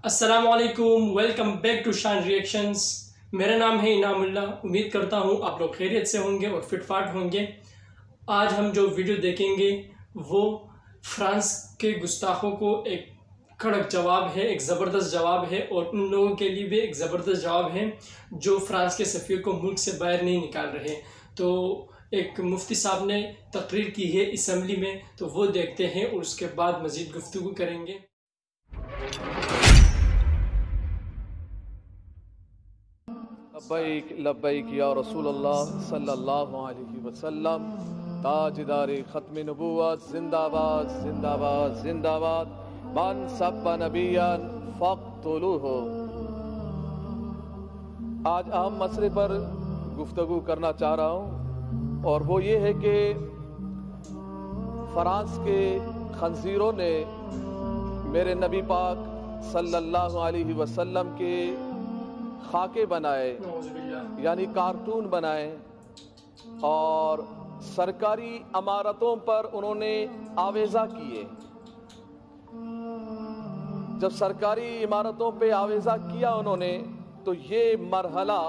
السلام علیکم، welcome back to شان ریئیکشنز۔ میرا نام ہے انعام اللہ۔ امید کرتا ہوں آپ لوگ خیریت سے ہوں گے اور فٹ فاٹ ہوں گے۔ آج ہم جو ویڈیو دیکھیں گے وہ فرانس کے گستاخوں کو ایک کڑک جواب ہے، ایک زبردست جواب ہے، اور ان لوگوں کے لیے بھی ایک زبردست جواب ہے جو فرانس کے سفیر کو ملک سے باہر نہیں نکال رہے۔ تو ایک مفتی صاحب نے تقریر کی ہے اسمبلی میں، تو وہ دیکھتے ہیں اور اس کے بعد مزید گفتگو کریں گے۔ لبیک لبیک یا رسول اللہ صلی اللہ علیہ وسلم۔ تاجدار ختم نبوت زندہ باد زندہ باد زندہ باد۔ من سب نبیا فاقتلوہ۔ آج اہم مسئلے پر گفتگو کرنا چاہ رہا ہوں، اور وہ یہ ہے کہ فرانس کے خنزیروں نے میرے نبی پاک صلی اللہ علیہ وسلم کے خاکے بنائے، یعنی کارٹون بنائے، اور سرکاری عمارتوں پر انہوں نے آویزہ کیے۔ جب سرکاری عمارتوں پہ آویزہ کیا انہوں نے، تو یہ مرحلہ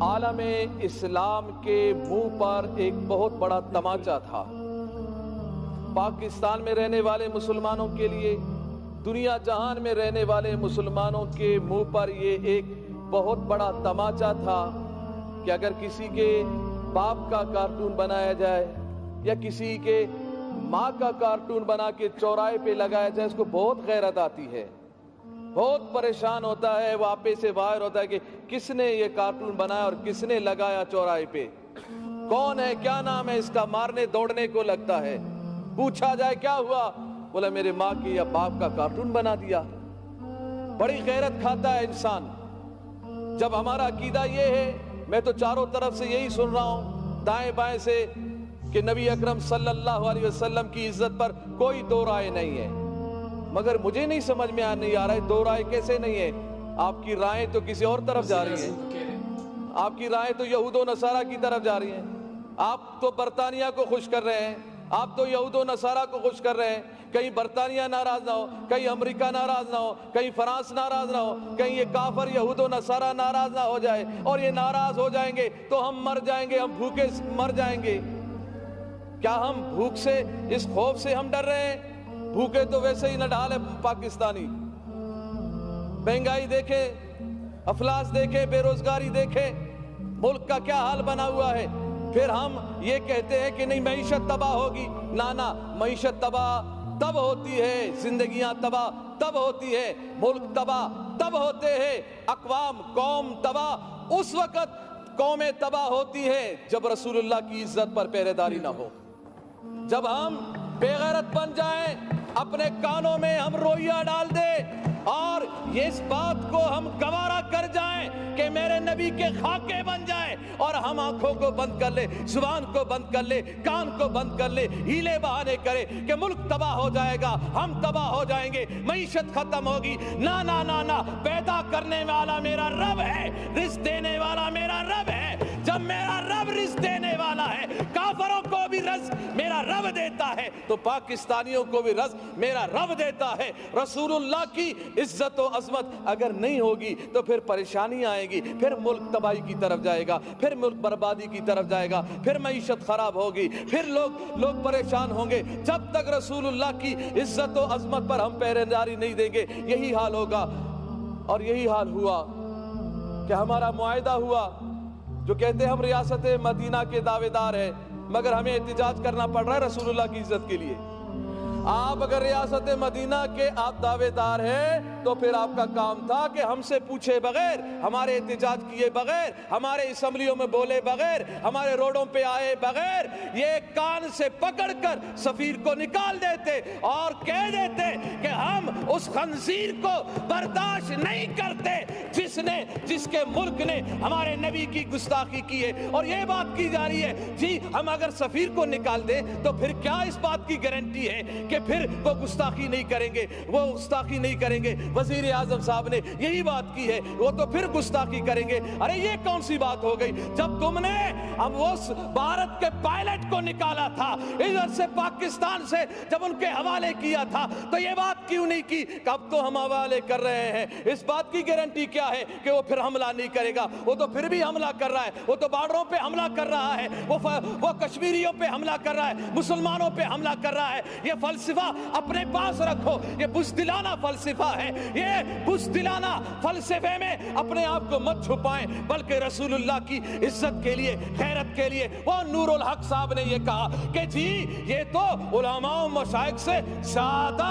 عالم اسلام کے منہ پر ایک بہت بڑا تماچا تھا۔ پاکستان میں رہنے والے مسلمانوں کے لیے، دنیا جہان میں رہنے والے مسلمانوں کے منہ پر یہ ایک بہت بڑا تماچا تھا کہ اگر کسی کے باپ کا کارٹون بنایا جائے یا کسی کے ماں کا کارٹون بنا کے چوراہے پہ لگایا جائے، اس کو بہت غیرت آتی ہے، بہت پریشان ہوتا ہے، وہ آپے سے باہر ہوتا ہے کہ کس نے یہ کارٹون بنایا اور کس نے لگایا چوراہے پہ، کون ہے، کیا نام ہے اس کا، مارنے دوڑنے کو لگتا ہے۔ پوچھا جائے کیا ہوا، بولا میرے ماں کی یا باپ کا کارٹون بنا دیا۔ بڑی غیرت کھاتا ہے انسان۔ جب ہمارا عقیدہ یہ ہے، میں تو چاروں طرف سے یہی سن رہا ہوں، دائیں بائیں سے، کہ نبی اکرم صلی اللہ علیہ وسلم کی عزت پر کوئی دو رائے نہیں ہے، مگر مجھے نہیں سمجھ میں نہیں آ رہا ہے دو رائے کیسے نہیں ہے۔ آپ کی رائیں تو کسی اور طرف جا رہی ہیں، آپ کی رائیں تو یہود و نصارہ کی طرف جا رہی ہیں۔ آپ تو برطانیہ کو خوش کر رہے ہیں، آپ تو یہود و نصارہ کو خوش کر رہے ہیں۔ کہیں برطانیہ ناراض نہ ہو، کہیں امریکہ ناراض نہ ہو، کہیں فرانس ناراض نہ ہو، کہیں یہ کافر یہود و نصارہ ناراض نہ ہو جائے، اور یہ ناراض ہو جائیں گے تو ہم مر جائیں گے، ہم بھوکے مر جائیں گے۔ کیا ہم بھوک سے، اس خوف سے ہم ڈر رہے ہیں؟ بھوکے تو ویسے ہی نہ ڈھال ہے پاکستانی۔ مہنگائی دیکھیں، افلاس دیکھیں، بے روزگاری دیکھیں، ملک کا کیا حال بنا ہوا ہے۔ پھر ہم یہ کہتے ہیں کہ نہیں معیشت تباہ ہوگی۔ نانا، معیشت تباہ تب ہوتی ہے، زندگیاں تباہ تب ہوتی ہے، ملک تباہ تب ہوتے ہیں، اقوام قوم تباہ اس وقت قومیں تباہ ہوتی ہیں جب رسول اللہ کی عزت پر پہرے داری نہ ہو، جب ہم بے غیرت بن جائیں، اپنے کانوں میں ہم روئیہ ڈال دیں اور اس بات کو ہم گوارا کر جائیں کہ میرے نبی کے خاکے بن جائیں، اور ہم آنکھوں کو بند کر لے، زبان کو بند کر لے، کان کو بند کر لے، ہیلے بہانے کرے کہ ملک تباہ ہو جائے گا، ہم تباہ ہو جائیں گے، معیشت ختم ہوگی۔ نا نا نا نا، پیدا کرنے والا میرا رب ہے، رزق دینے والا میرا رب ہے۔ جب میرا رب رزق دینے والا ہے، کافروں کو بھی رزق میرا رب دیتا ہے، تو پاکستانیوں کو بھی رزق میرا رب دیتا ہے۔ رسول اللہ کی عزت و عظمت اگر نہیں ہوگی تو پھر پریشانی آئے گی، پھر ملک تباہی کی طرف جائے گا، پھر ملک بربادی کی طرف جائے گا، پھر معیشت خراب ہوگی، پھر لوگ پریشان ہوں گے۔ جب تک رسول اللہ کی عزت و عظمت پر ہم پہرے داری نہیں دیں گے، یہی حال ہوگا۔ اور یہی حال ہوا کہ ہمارا معاہدہ ہوا، جو کہتے ہیں ہم ریاست مدینہ کے دعوے دار ہیں، مگر ہمیں احتجاج کرنا پڑ رہا ہے رسول اللہ کی عزت کے لیے۔ آپ اگر ریاست مدینہ کے آپ دعوے دار ہیں تو پھر آپ کا کام تھا کہ ہم سے پوچھے بغیر، ہمارے احتجاج کیے بغیر، ہمارے اسمبلیوں میں بولے بغیر، ہمارے روڈوں پہ آئے بغیر، یہ کان سے پکڑ کر سفیر کو نکال دیتے اور کہہ دیتے کہ ہم اس خنزیر کو برداشت نہیں کرتے جس کے ملک نے ہمارے نبی کی گستاخی کی ہے۔ اور یہ بات کی جا رہی ہے جی ہم اگر سفیر کو نکال دیں تو پھر کیا اس بات کی گارنٹی ہے कि फिर वो गुस्ताखी नहीं करेंगे, वो गुस्ताखी नहीं करेंगे। वजीर आजम साहब ने यही बात की है, वो तो फिर गुस्ताखी करेंगे। अरे ये कौन सी बात हो गई? जब तुमने अब वो भारत के पायलट को निकाला था इधर से पाकिस्तान से, जब उनके हवाले किया था, तो ये बात क्यों नहीं की कि अब तो हम हवाले कर रहे हैं? इस बात की गारंटी क्या है कि वो फिर हमला नहीं करेगा? वो तो फिर भी हमला कर रहा है, वो तो बॉर्डरों पे हमला कर रहा है, वो कश्मीरियों पे हमला कर रहा है, मुसलमानों पे हमला कर रहा है। ये फलसफा अपने पास रखो, ये बुज़दिलाना फलसफा है। ये बुज़दिलाना फलसफे में अपने आप को मत छुपाएं, बल्कि रसूलुल्लाह की इज्जत के लिए, गैरत के लिए। वो नूरुल हक साहब ने ये कहा कि जी ये तो उलमा और मशाइख से ज्यादा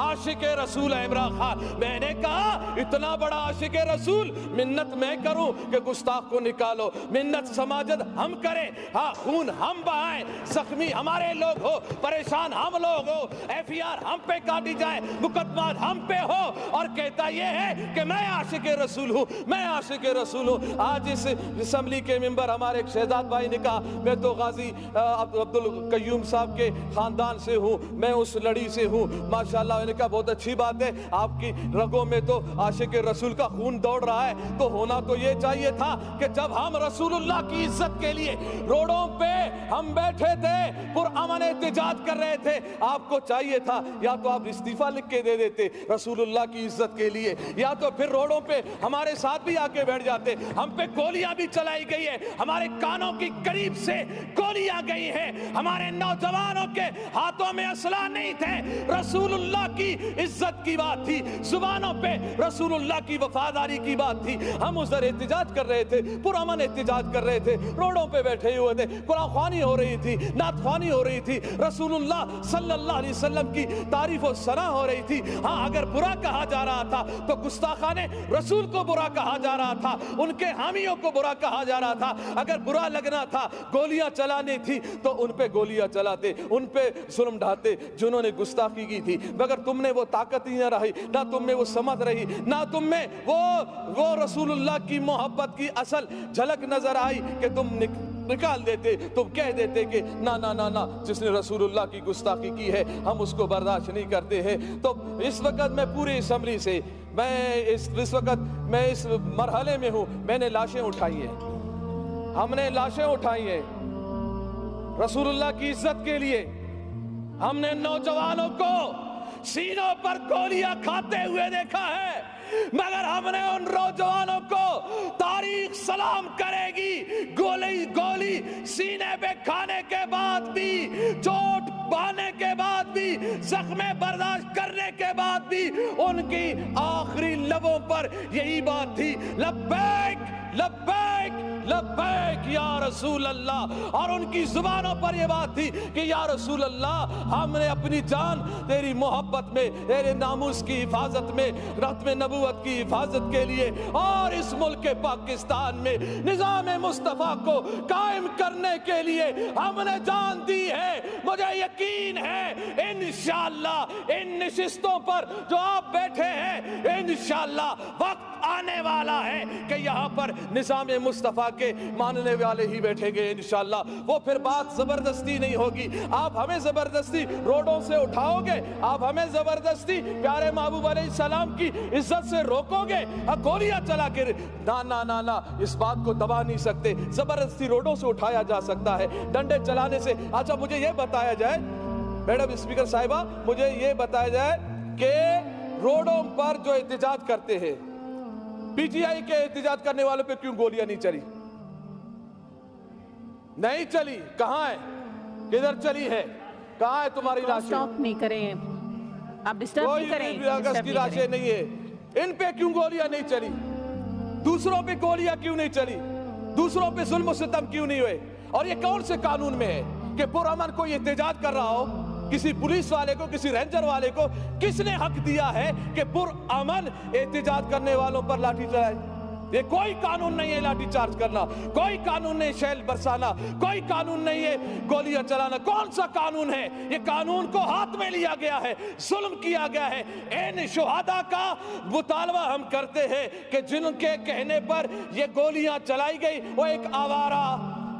आशिक रसूल है इमरान खान। मैंने कहा इतना बड़ा आशिक रसूल, मिन्नत मैं करूं कि गुस्ताख को निकालो, मिन्नत समाजत हम करें, हाँ खून हम बहाएं, जख्मी हमारे लोग हो, परेशान हम लोग हो, एफआईआर हम पे काटी जाए, मुकदमा हम पे हो, और कहता ये है कि मैं आशिक रसूल हूं, मैं आशिक रसूल हूं। आज इस असम्बली के मेंबर हमारे एक शहजाद भाई ने कहा मैं तो गाजी अब्दुल कयूम साहब के खानदान से हूं, मैं उस लड़ी से हूं। माशाल्लाह, मैंने कहा बहुत अच्छी बात है, आपकी रगों में तो आशिक रसूल का खून दौड़ रहा है। तो होना तो ये चाहिए था कि जब हम रसूलुल्लाह की इज्जत के लिए रोडों पे हम बैठे थे, पुरअमन एहतिजाज कर रहे थे, आपको चाहिए था या तो आप इस्तीफा लिख के दे देते रसूलुल्लाह की इज्जत के लिए, या तो फिर रोडों पे हमारे साथ भी आके बैठ जाते। हम पे गोलियां भी चलाई गई है, हमारे कानों की करीब से गोलियां गई हैं, हमारे नौजवानों के हाथों में असला नहीं थे। रसूलुल्लाह की इज्जत की बात थी, जुबानों पे रसूलुल्लाह की वफादारी की बात थी। हम उधर एहतिजाज कर रहे थे, पुरअमन एहतिजाज कर रहे थे, रोडों पे बैठे हुए थे, कुरान ख्वानी हो रही थी, नात ख्वानी हो रही थी, रसूलुल्लाह सल्लल्लाहु अलैहि वसल्लम की तारीफ और सना हो रही थी। हाँ, अगर बुरा कहा जा रहा था तो गुस्ताखाने रसूल को बुरा कहा जा रहा था, उनके हामियों को बुरा कहा जा रहा था। अगर बुरा लगना था, गोलियां चलानी थी, तो उन पे गोलियां चलाते, उन पे जुल्म ढाते जिन्होंने गुस्ताखी की थी। मगर तुमने वो ताकत ही ना रही, ना तुम में वो समझ रही, ना तुम में वो रसूलुल्लाह की मोहब्बत की असल झलक नजर आई कि तुम निकाल देते, तुम कह देते कि ना ना ना ना, जिसने रसूलुल्लाह की गुस्ताखी की है हम उसको बर्दाश्त नहीं करते हैं। तो इस वक्त मैं पूरी असम्बली से, मैं इस वक्त मैं इस मरहले में हूं, मैंने लाशें उठाई हैं, हमने लाशें उठाई हैं रसूलुल्लाह की इज्जत के लिए। हमने नौजवानों को सीनों पर गोलियां खाते हुए देखा है, मगर हमने उन नौजवानों को तारीख सलाम करेगी, गोली सीने पे खाने के बाद भी, चोट पाने के बाद भी, जख्मे बर्दाश्त करने के बाद भी उनकी आखिरी लबों पर यही बात थी, लब्बैक लब्बैक लब्बैक या रसूल अल्लाह। और उनकी जुबानों पर यह बात थी कि या रसूल अल्लाह, हमने अपनी जान तेरी मोहब्बत में, तेरे नामूस की हिफाजत में, रत्म नबूवत की हिफाजत के लिए और इस मुल्क के पाकिस्तान में निज़ाम मुस्तफ़ा को कायम करने के लिए हमने जान दी है। मुझे यकीन है इंशाअल्लाह इन नशिस्तों पर जो आप बैठे हैं, इंशाअल्लाह वक्त आने वाला है कि यहाँ पर निज़ाम मुस्तफ़ा के मानने वाले ही बैठेंगे इंशाअल्लाह। वो फिर बात जबरदस्ती नहीं होगी, आप हमें जबरदस्ती रोडों से उठाओगे, आप हमें जबरदस्ती प्यारे महबूब अलैहिस्सलाम की इज्जत से रोकोगे, गोलियां चला के ना ना ना ना, इस बात को दबा नहीं सकते। जबरदस्ती रोडों से उठाया जा सकता है, डंडे चलाने से। अच्छा, मुझे ये बताया जाए मैडम स्पीकर साहिबा, मुझे ये बताया जाए कि रोडों पर जो एहतिजाज करते हैं, पीटीआई के एहतिजाज करने वालों पे क्यों गोलियां नहीं चली? नहीं चली, कहां है, किधर चली है, कहां है तुम्हारी लाशें? स्टॉप नहीं करें आप, डिस्टर्ब नहीं करें। अगस्त की लाशें नहीं है, इन पे क्यों गोलियां नहीं चली? दूसरों पे गोलियां क्यों नहीं चली? दूसरों पे जुल्म सितम क्यों नहीं हुए? और ये कौन से कानून में है कि पुरअमन कोई एहतिजाज कर रहा हो, किसी पुलिस वाले को, किसी रेंजर वाले को किसने हक दिया है कि पुरअमन एहतिजाज करने वालों पर लाठी चलाए? ये कोई कानून नहीं है लाठी चार्ज करना, कोई कानून नहीं शैल बरसाना, कोई कानून नहीं है गोलियां चलाना। कौन सा कानून है? ये कानून को हाथ में लिया गया है, जुल्म किया गया है। इन शुहादा का मुतालबा हम करते हैं कि जिनके कहने पर ये गोलियां चलाई गई, वो एक आवारा,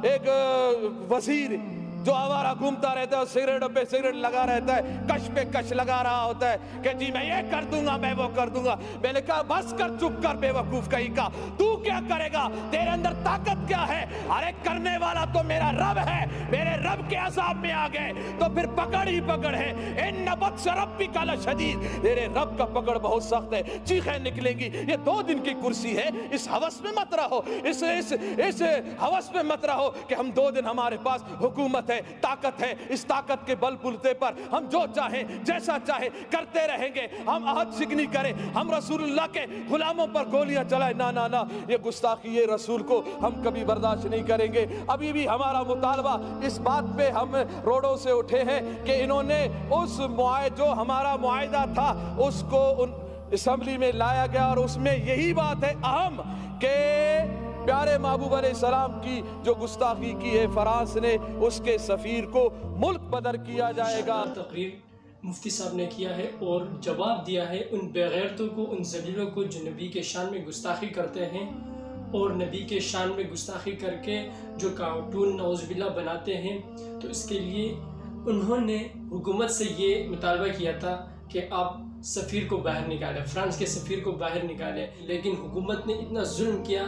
एक वजीर जो आवारा घूमता रहता है, सिगरेटों पे सिगरेट लगा रहता है, कश पे कश लगा रहा होता है कि जी मैं ये कर दूंगा, मैं वो कर दूंगा। मैंने कहा बस कर, चुप कर बेवकूफ कहीं का, तू क्या करेगा, तेरे अंदर ताकत क्या है? अरे करने वाला तो मेरा रब है, मेरे रब के अज़ाब में आ गए तो फिर पकड़ ही पकड़ है। इन्न बत्श रब्बिका लशदीद, तेरे रब का पकड़ बहुत सख्त है, चीखें निकलेंगी। ये 2 दिन की कुर्सी है, इस हवस में मत रहो, इस हवस में मत रहो कि हम 2 दिन हमारे पास हुकूमत है, ताकत है, इस ताकत के बल बुलते पर हम जो चाहें जैसा चाहे करते रहेंगे, हम अहद शिकनी करें, हम रसूलुल्लाह के गुलामों पर गोलियां चलाएं। ना ना ना, ये गुस्ताखी ये रसूल को हम कभी बर्दाश्त नहीं करेंगे। अभी भी हमारा मुतालबा इस बात पे हम रोडों से उठे हैं कि इन्होंने उस जो हमारा मुआहिदा था उसको असेंबली में लाया गया और उसमें यही बात है अहम कि प्यारे महबूब अलैहिस्सलाम की जो गुस्ताखी की है फ्रांस ने, उसके सफीर को मुल्क बदर किया जाएगा। तकरीर मुफ्ती साहब ने किया है और जवाब दिया है उन बेगैरतों को, उन ज़लीलों को जो नबी के शान में गुस्ताखी करते हैं और नबी के शान में गुस्ताखी करके जो कार्टून नौज़बिल्ला बनाते हैं। तो इसके लिए उन्होंने हुकूमत से ये मुतालबा किया था कि आप सफ़ीर को बाहर निकालें, फ्रांस के सफ़ीर को बाहर निकालें, लेकिन हुकूमत ने इतना जुल्म किया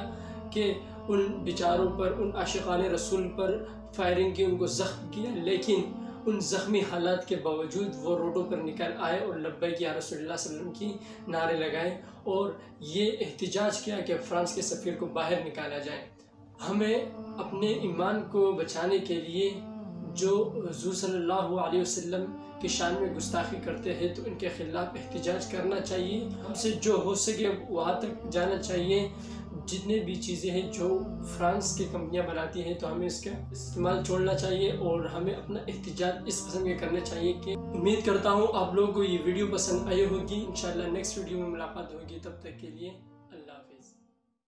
कि उन बेचारों पर, उन आशिक़ाने रसूल पर फायरिंग की, उनको ज़ख्म किया। लेकिन उन ज़ख्मी हालात के बावजूद वो रोडों पर निकल आए और लब्बैक या रसूलुल्लाह सल्लल्लाहु अलैहि वसल्लम की नारे लगाए और ये एहतिजाज किया कि फ्रांस के सफ़ीर को बाहर निकाला जाए। हमें अपने ईमान को बचाने के लिए जो हुज़ूर सल्लल्लाहु अलैहि वसल्लम की शान में गुस्ताखी करते हैं तो इनके ख़िलाफ़ एहतिजाज करना चाहिए। हमसे जो हो सके वहाँ तक जाना चाहिए। जितने भी चीज़ें हैं जो फ्रांस की कंपनियां बनाती हैं तो हमें इसका इस्तेमाल छोड़ना चाहिए और हमें अपना एहतिजाज इस किस्म के करने चाहिए। कि उम्मीद करता हूँ आप लोगों को ये वीडियो पसंद आई होगी। इंशाल्लाह नेक्स्ट वीडियो में मुलाकात होगी, तब तक के लिए